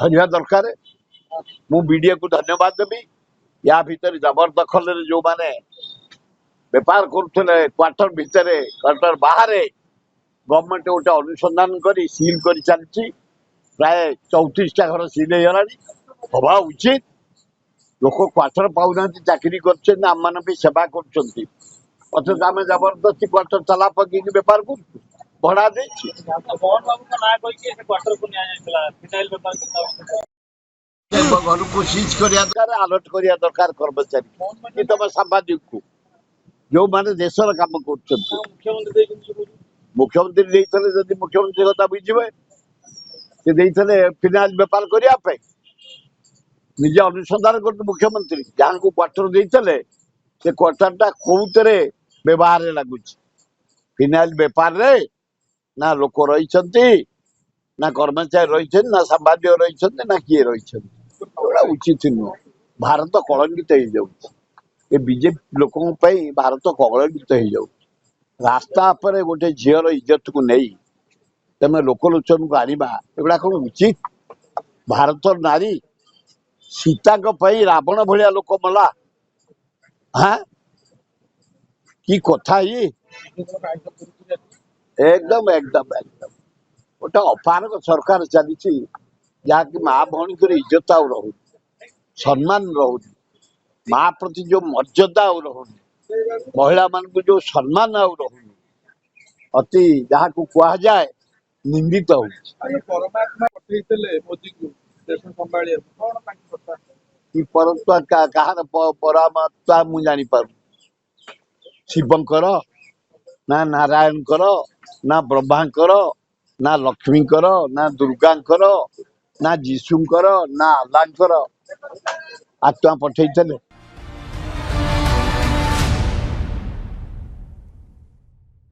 धरिया दरकार मु बीडीए को धन्यवाद देवी या भितर जबरदखल जो माने बेपार करुले क्वार्टर भितर क्वार्टर बाहर गवर्नमेंट गोटे अनुसंधान करी सील कर चलती प्राय 34टा घर सील होगा हवा उचित लोक क्वार्टर पाऊना चाकरी कर आम मान भी सेवा कर आम जबरदस्ती क्वार्टर चला पकई बेपार कर भड़ा दे घर को सीज करा दरकार अलर्ट करा दरकार कर्मचारी कि तुम सांबादिक को जो माने देशर काम कर मुख्यमंत्री जदि मुख्यमंत्री कथा बुझे से फिनाइल बेपार करने निजे अनुसंधान कर मुख्यमंत्री जहाँ को क्वार्टर देते से क्वार्टर टा कौतरे व्यवहार लगुच फिनाइल बेपार रे ना लोक रही ना कर्मचारी रही ना सांबादिक रही ना किए रही उचित नुह भारत कलंकित हो जाए बीजेपी लोकों भारत कलंकित हो जाए रास्ता पर गोटे झीर इज्जत को नहीं तमें लोकलोचन को आनिबा एगुड़ा कौन उचित भारत नारी सीता रावण भाया लोक मला हाँ कि कथा ये एकदम एकदम एकदम गोटे अपारक सरकार चली जहाँकि माँ भौणी को इज्जत आउ रो सम्मान रो माँ प्रति जो मर्यादा आउ रो महिला मान को जो सम्मान आउ रो अति जहाँ को कह जाए निंदित हो परामर्श मु जानी पार शिवंकर ना नारायणकर ना ब्रह्मांकर ना लक्ष्मीकर ना दुर्गांकर ना जीशुंकर ना अल्लाहंकर आत्मा पठेइतले।